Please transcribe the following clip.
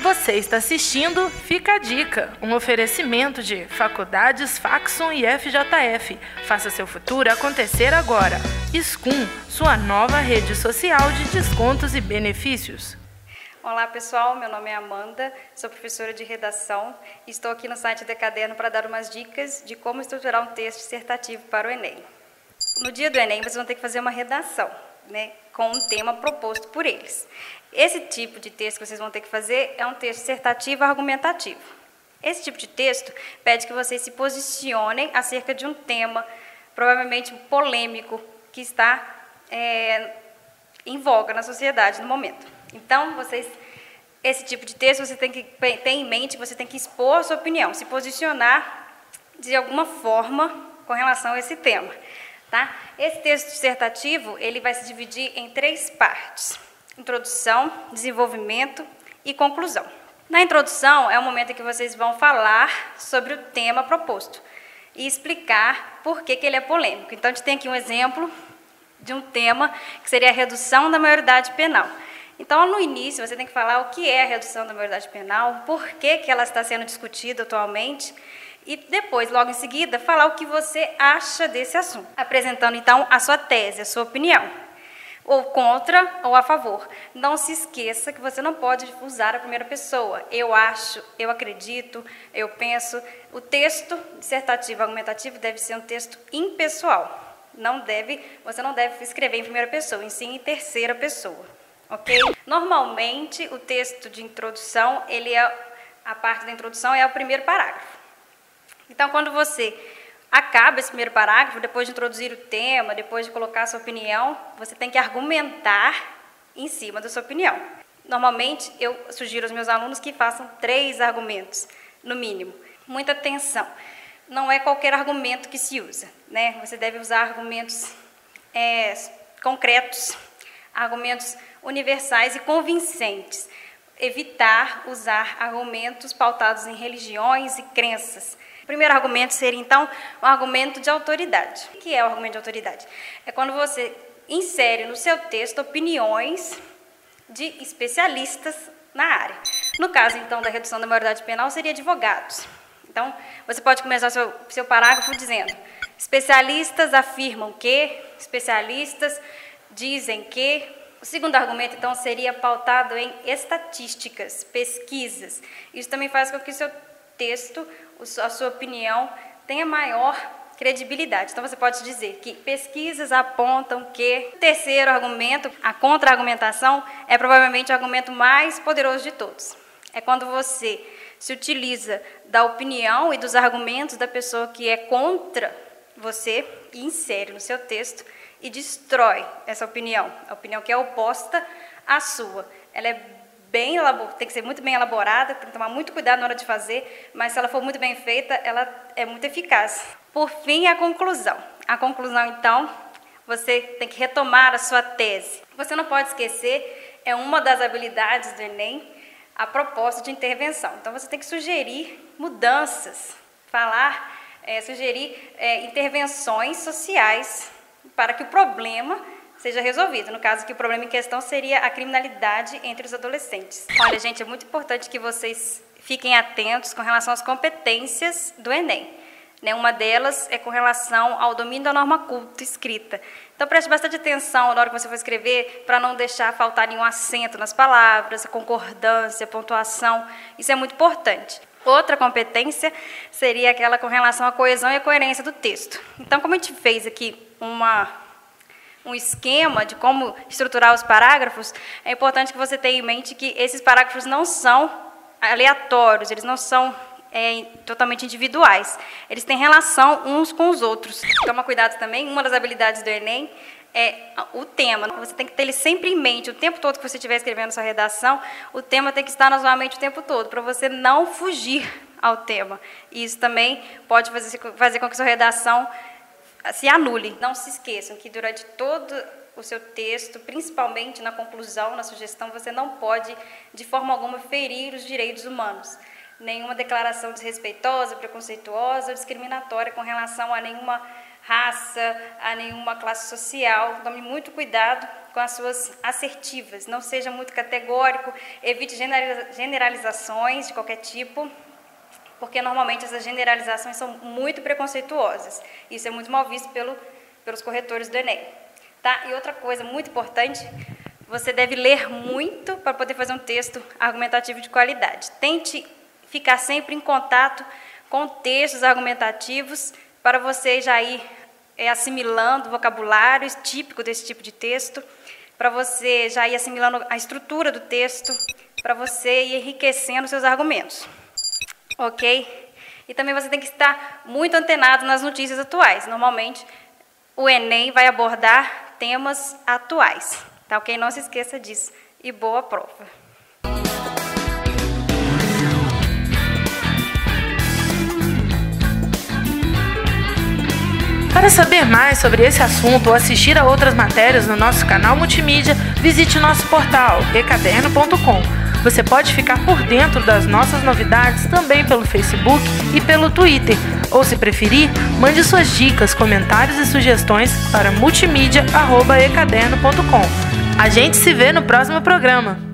Você está assistindo Fica a Dica, um oferecimento de Faculdades Faxon e FJF. Faça seu futuro acontecer agora. Scum, sua nova rede social de descontos e benefícios. Olá pessoal, meu nome é Amanda, sou professora de redação e estou aqui no site do Caderno para dar umas dicas de como estruturar um texto dissertativo para o Enem. No dia do Enem, vocês vão ter que fazer uma redação, com um tema proposto por eles. Esse tipo de texto que vocês vão ter que fazer é um texto dissertativo argumentativo. Esse tipo de texto pede que vocês se posicionem acerca de um tema, provavelmente polêmico, que está em voga na sociedade no momento. Então, esse tipo de texto você tem que ter em mente, você tem que expor a sua opinião, se posicionar de alguma forma com relação a esse tema. Tá? Esse texto dissertativo ele vai se dividir em 3 partes: introdução, desenvolvimento e conclusão. Na introdução é o momento em que vocês vão falar sobre o tema proposto e explicar por que ele é polêmico. Então, a gente tem aqui um exemplo de um tema que seria a redução da maioridade penal. Então, no início, você tem que falar o que é a redução da maioridade penal, por que ela está sendo discutida atualmente, e depois, logo em seguida, falar o que você acha desse assunto, apresentando, então, a sua tese, a sua opinião, ou contra ou a favor. Não se esqueça que você não pode usar a primeira pessoa. Eu acho, eu acredito, eu penso. O texto dissertativo argumentativo deve ser um texto impessoal. Você não deve escrever em primeira pessoa, e sim em terceira pessoa. Ok? Normalmente, o texto de introdução, a parte da introdução é o primeiro parágrafo. Então, quando você acaba esse primeiro parágrafo, depois de introduzir o tema, depois de colocar a sua opinião, você tem que argumentar em cima da sua opinião. Normalmente, eu sugiro aos meus alunos que façam 3 argumentos, no mínimo. Muita atenção. Não é qualquer argumento que se usa, Você deve usar argumentos concretos, argumentos universais e convincentes. Evitar usar argumentos pautados em religiões e crenças. O primeiro argumento seria, então, um argumento de autoridade. O que é o argumento de autoridade? É quando você insere no seu texto opiniões de especialistas na área. No caso, então, da redução da maioridade penal, seria advogados. Então, você pode começar seu parágrafo dizendo: especialistas afirmam que, especialistas dizem que. O segundo argumento, então, seria pautado em estatísticas, pesquisas. Isso também faz com que o seu texto, a sua opinião, tenha maior credibilidade. Então, você pode dizer que pesquisas apontam que... O terceiro argumento, a contra-argumentação, é provavelmente o argumento mais poderoso de todos. É quando você se utiliza da opinião e dos argumentos da pessoa que é contra você e insere no seu texto e destrói essa opinião, a opinião que é oposta à sua. Ela é tem que ser muito bem elaborada, tem que tomar muito cuidado na hora de fazer, mas se ela for muito bem feita, ela é muito eficaz. Por fim, a conclusão. A conclusão, então, você tem que retomar a sua tese. Você não pode esquecer, é uma das habilidades do Enem, a proposta de intervenção. Então, você tem que sugerir mudanças, sugerir intervenções sociais para que o problema seja resolvido. No caso, que o problema em questão seria a criminalidade entre os adolescentes. Olha, gente, é muito importante que vocês fiquem atentos com relação às competências do Enem. Uma delas é com relação ao domínio da norma culta escrita. Então, preste bastante atenção na hora que você for escrever, para não deixar faltar nenhum acento nas palavras, a concordância, a pontuação. Isso é muito importante. Outra competência seria aquela com relação à coesão e à coerência do texto. Então, como a gente fez aqui um esquema de como estruturar os parágrafos, é importante que você tenha em mente que esses parágrafos não são aleatórios, eles não são totalmente individuais. Eles têm relação uns com os outros. Toma cuidado também, uma das habilidades do Enem é o tema. Você tem que ter ele sempre em mente, o tempo todo que você estiver escrevendo sua redação, o tema tem que estar na sua mente o tempo todo, para você não fugir ao tema. E isso também pode fazer com que sua redação se anule. Não se esqueçam que durante todo o seu texto, principalmente na conclusão, na sugestão, você não pode, de forma alguma, ferir os direitos humanos. Nenhuma declaração desrespeitosa, preconceituosa ou discriminatória com relação a nenhuma raça, a nenhuma classe social. Tome muito cuidado com as suas assertivas, não seja muito categórico, evite generalizações de qualquer tipo, porque normalmente essas generalizações são muito preconceituosas. Isso é muito mal visto pelos corretores do Enem. Tá? E outra coisa muito importante, você deve ler muito para poder fazer um texto argumentativo de qualidade. Tente ficar sempre em contato com textos argumentativos para você já ir assimilando vocabulários típicos desse tipo de texto, para você já ir assimilando a estrutura do texto, para você ir enriquecendo seus argumentos. Ok? E também você tem que estar muito antenado nas notícias atuais. Normalmente, o Enem vai abordar temas atuais. Tá ok? Não se esqueça disso. E boa prova! Para saber mais sobre esse assunto ou assistir a outras matérias no nosso canal multimídia, visite nosso portal ecaderno.com. Você pode ficar por dentro das nossas novidades também pelo Facebook e pelo Twitter. Ou, se preferir, mande suas dicas, comentários e sugestões para multimídia@ecaderno.com. A gente se vê no próximo programa.